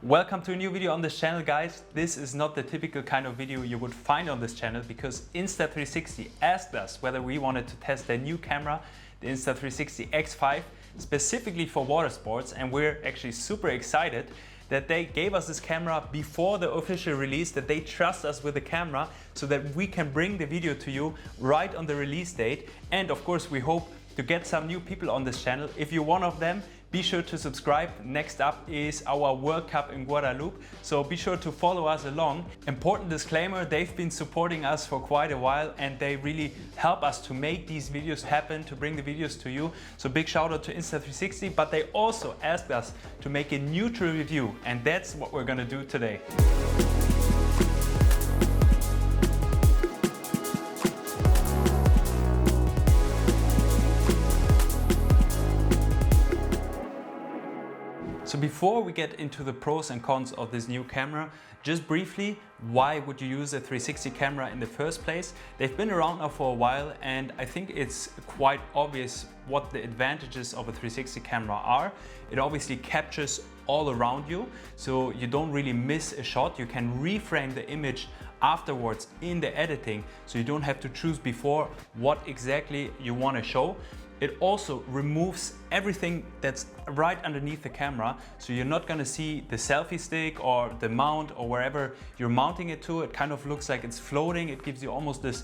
Welcome to a new video on this channel, guys. This is not the typical kind of video you would find on this channel because Insta360 asked us whether we wanted to test their new camera, the Insta360 X5, specifically for water sports, and we're actually super excited that they gave us this camera before the official release, that they trust us with the camera so that we can bring the video to you right on the release date. And of course, we hope to get some new people on this channel. If you're one of them, be sure to subscribe. Next up is our World Cup in Guadeloupe, so be sure to follow us along. Important disclaimer, they've been supporting us for quite a while and they really help us to make these videos happen, to bring the videos to you. So big shout out to Insta360, but they also asked us to make a neutral review, and that's what we're gonna do today. So before we get into the pros and cons of this new camera, just briefly, why would you use a 360 camera in the first place? They've been around now for a while and I think it's quite obvious what the advantages of a 360 camera are. It obviously captures all around you, so you don't really miss a shot. You can reframe the image afterwards in the editing, so you don't have to choose before what exactly you want to show. It also removes everything that's right underneath the camera, so you're not gonna see the selfie stick or the mount or wherever you're mounting it to. It kind of looks like it's floating. It gives you almost this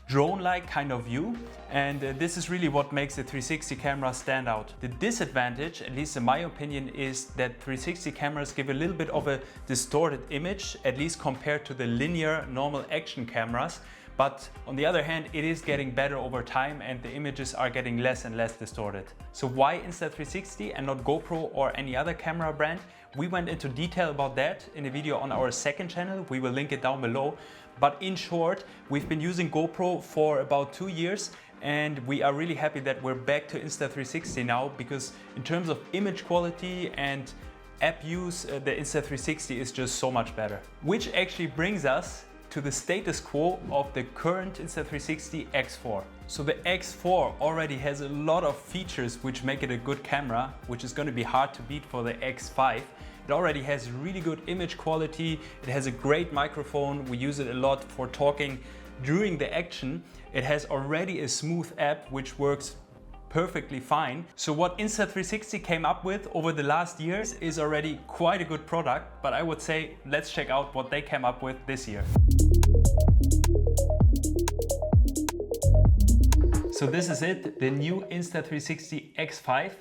drone-like kind of view, and this is really what makes the 360 camera stand out. The disadvantage, at least in my opinion, is that 360 cameras give a little bit of a distorted image, at least compared to the linear normal action cameras. But on the other hand, it is getting better over time and the images are getting less and less distorted. So why Insta360 and not GoPro or any other camera brand? We went into detail about that in a video on our second channel. We will link it down below. But in short, we've been using GoPro for about 2 years and we are really happy that we're back to Insta360 now, because in terms of image quality and app use, the Insta360 is just so much better. Which actually brings us to the status quo of the current Insta360 X4. So the X4 already has a lot of features which make it a good camera, which is going to be hard to beat for the X5. It already has really good image quality, it has a great microphone, we use it a lot for talking during the action. It has already a smooth app which works perfectly fine. So what Insta360 came up with over the last years is already quite a good product, but I would say let's check out what they came up with this year. So this is it, the new Insta360 X5.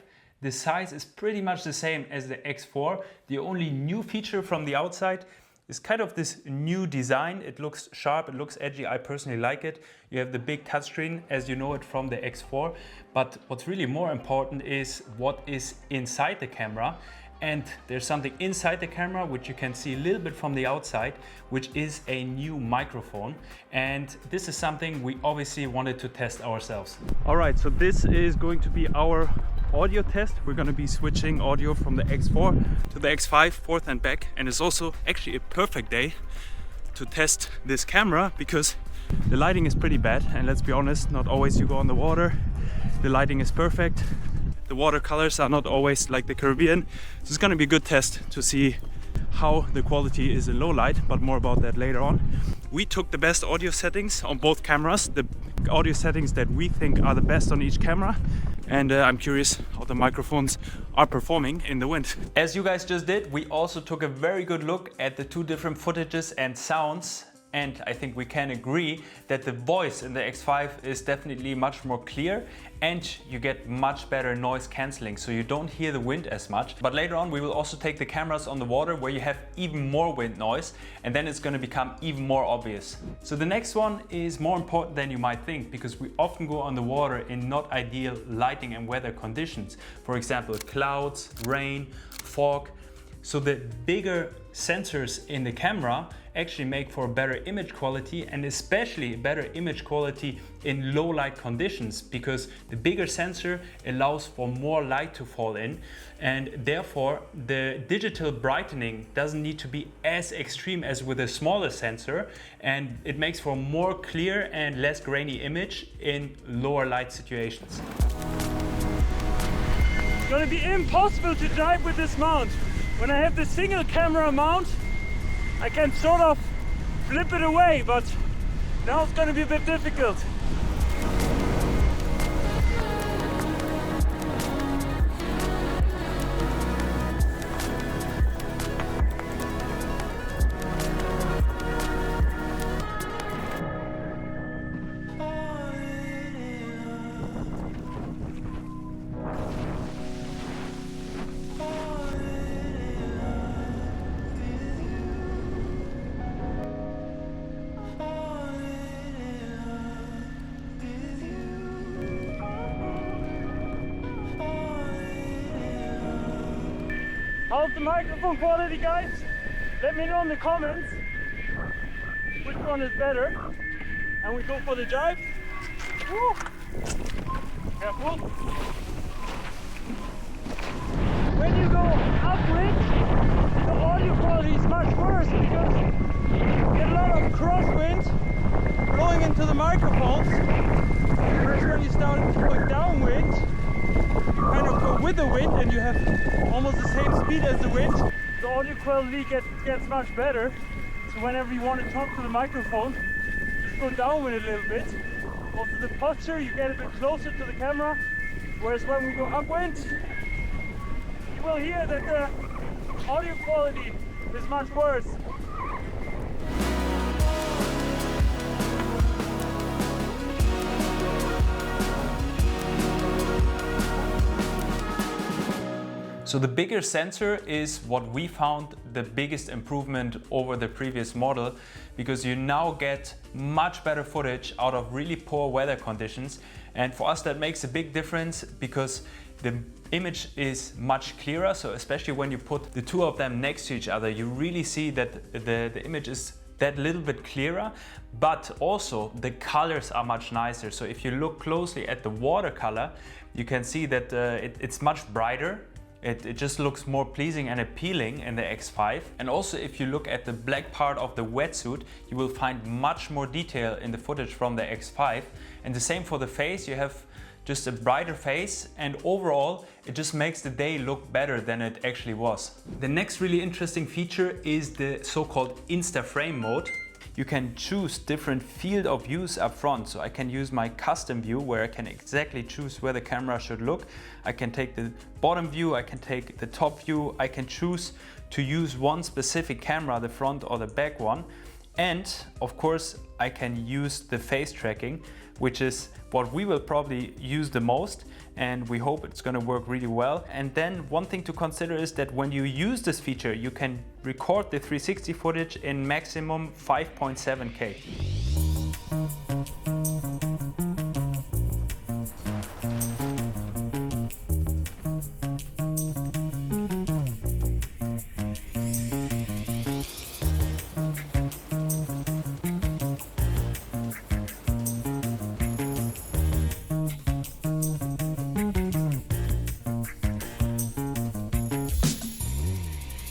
The size is pretty much the same as the X4. The only new feature from the outside is kind of this new design. It looks sharp, it looks edgy, I personally like it. You have the big touchscreen as you know it from the X4, but what's really more important is what is inside the camera. And there's something inside the camera which you can see a little bit from the outside, which is a new microphone. And this is something we obviously wanted to test ourselves. All right, so this is going to be our audio test. We're going to be switching audio from the X4 to the X5, forth and back. And it's also actually a perfect day to test this camera because the lighting is pretty bad. And let's be honest, not always you go on the water, the lighting is perfect. The watercolors are not always like the Caribbean. So it's going to be a good test to see how the quality is in low light, but more about that later on. We took the best audio settings on both cameras, the audio settings that we think are the best on each camera. And I'm curious how the microphones are performing in the wind. As you guys just did, we also took a very good look at the two different footages and sounds. And I think we can agree that the voice in the X5 is definitely much more clear and you get much better noise cancelling, so you don't hear the wind as much. But later on we will also take the cameras on the water where you have even more wind noise, and then it's going to become even more obvious. So the next one is more important than you might think, because we often go on the water in not ideal lighting and weather conditions. For example, clouds, rain, fog. So the bigger sensors in the camera actually make for better image quality, and especially better image quality in low light conditions, because the bigger sensor allows for more light to fall in, and therefore the digital brightening doesn't need to be as extreme as with a smaller sensor, and it makes for a more clear and less grainy image in lower light situations. It's gonna be impossible to drive with this mount. When I have the single camera mount, I can sort of flip it away, but now it's going to be a bit difficult. How's the microphone quality, guys? Let me know in the comments which one is better. And we go for the jibe. Woo! Careful. When you go upwind, the audio quality is much worse because you get a lot of crosswind blowing into the microphones. Whereas when you start going downwind, you kind of go with the wind and you have almost the same speed as the wind. The audio quality gets much better. So whenever you want to talk to the microphone, just go downwind a little bit. Also the posture, you get a bit closer to the camera. Whereas when we go upwind, you will hear that the audio quality is much worse. So the bigger sensor is what we found the biggest improvement over the previous model, because you now get much better footage out of really poor weather conditions. And for us that makes a big difference because the image is much clearer. So especially when you put the two of them next to each other, you really see that the image is that little bit clearer, but also the colors are much nicer. So if you look closely at the watercolor, you can see that it's much brighter. It just looks more pleasing and appealing in the X5. And also if you look at the black part of the wetsuit, you will find much more detail in the footage from the X5. And the same for the face, you have just a brighter face, and overall it just makes the day look better than it actually was. The next really interesting feature is the so-called Insta frame mode. You can choose different field of views up front. So I can use my custom view where I can exactly choose where the camera should look. I can take the bottom view, I can take the top view, I can choose to use one specific camera, the front or the back one. And of course, I can use the face tracking, which is what we will probably use the most, and we hope it's going to work really well. And then one thing to consider is that when you use this feature, you can record the 360 footage in maximum 5.7K.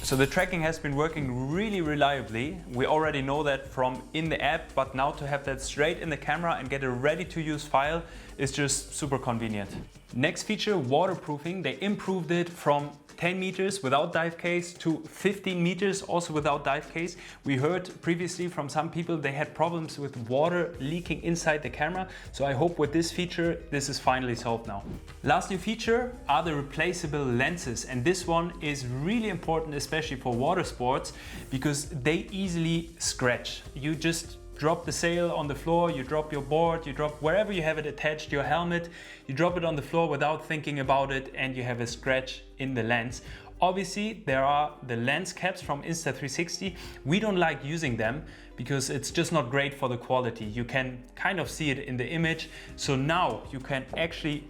So the tracking has been working really reliably. We already know that from in the app, but now to have that straight in the camera and get a ready to use file is just super convenient. Next feature, waterproofing. They improved it from 10 meters without dive case to 15 meters also without dive case. We heard previously from some people they had problems with water leaking inside the camera. So I hope with this feature, this is finally solved now. Last new feature are the replaceable lenses. And this one is really important, especially for water sports, because they easily scratch. You just drop the sail on the floor, you drop your board, you drop wherever you have it attached, your helmet, you drop it on the floor without thinking about it and you have a scratch in the lens. Obviously, there are the lens caps from Insta360. We don't like using them because it's just not great for the quality. You can kind of see it in the image. So now you can actually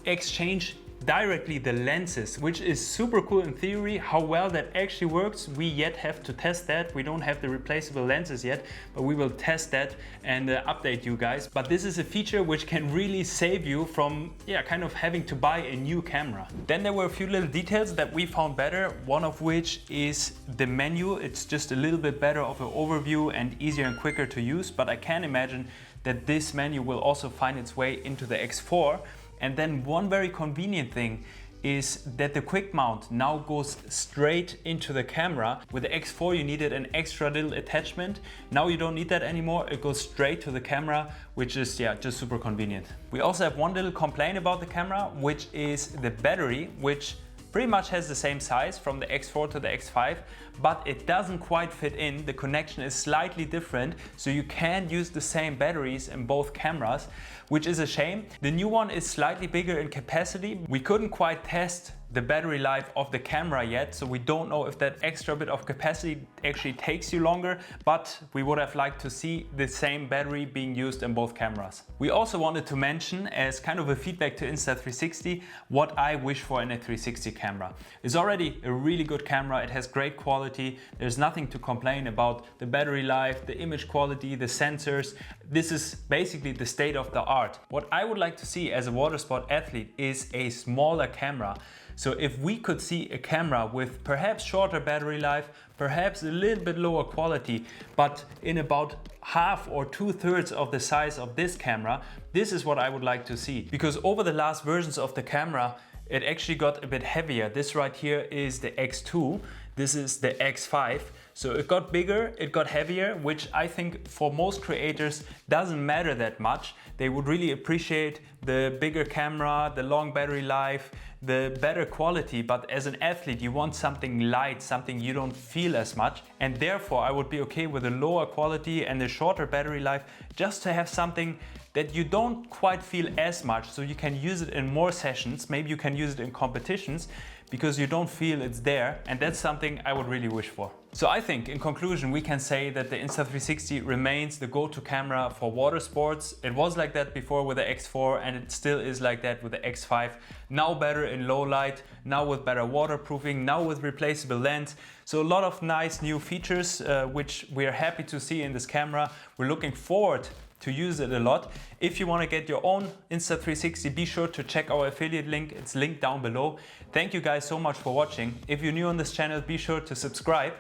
exchange directly the lenses, which is super cool in theory. How well that actually works, we yet have to test that. We don't have the replaceable lenses yet, but we will test that and update you guys. But this is a feature which can really save you from kind of having to buy a new camera. Then there were a few little details that we found better, one of which is the menu. It's just a little bit better of an overview and easier and quicker to use, but I can imagine that this menu will also find its way into the X4. And then one very convenient thing, is that the quick mount now goes straight into the camera. With the X4 you needed an extra little attachment. Now you don't need that anymore. It goes straight to the camera, which is just super convenient. We also have one little complaint about the camera, which is the battery, which pretty much has the same size from the X4 to the X5, but it doesn't quite fit in. The connection is slightly different, so you can't use the same batteries in both cameras, which is a shame. The new one is slightly bigger in capacity. We couldn't quite test the battery life of the camera yet, so we don't know if that extra bit of capacity actually takes you longer, but we would have liked to see the same battery being used in both cameras. We also wanted to mention, as kind of a feedback to Insta360, what I wish for in a 360 camera. It's already a really good camera, it has great quality, there's nothing to complain about the battery life, the image quality, the sensors. This is basically the state of the art. What I would like to see as a water sport athlete is a smaller camera. So if we could see a camera with perhaps shorter battery life, perhaps a little bit lower quality, but in about half or 2/3 of the size of this camera, this is what I would like to see. Because over the last versions of the camera, it actually got a bit heavier. This right here is the X2, this is the X5. So it got bigger, it got heavier, which I think for most creators doesn't matter that much. They would really appreciate the bigger camera, the long battery life, the better quality, but as an athlete you want something light, something you don't feel as much, and therefore I would be okay with a lower quality and a shorter battery life, just to have something that you don't quite feel as much, so you can use it in more sessions. Maybe you can use it in competitions because you don't feel it's there, and that's something I would really wish for. So I think in conclusion we can say that the Insta360 remains the go-to camera for water sports. It was like that before with the X4 and it still is like that with the X5. Now better in low light, now with better waterproofing, now with replaceable lens. So a lot of nice new features which we are happy to see in this camera. We're looking forward to use it a lot. If you want to get your own Insta360, be sure to check our affiliate link. It's linked down below. Thank you guys so much for watching. If you're new on this channel, be sure to subscribe.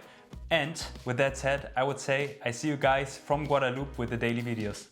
And with that said, I would say I see you guys from Guadeloupe with the daily videos.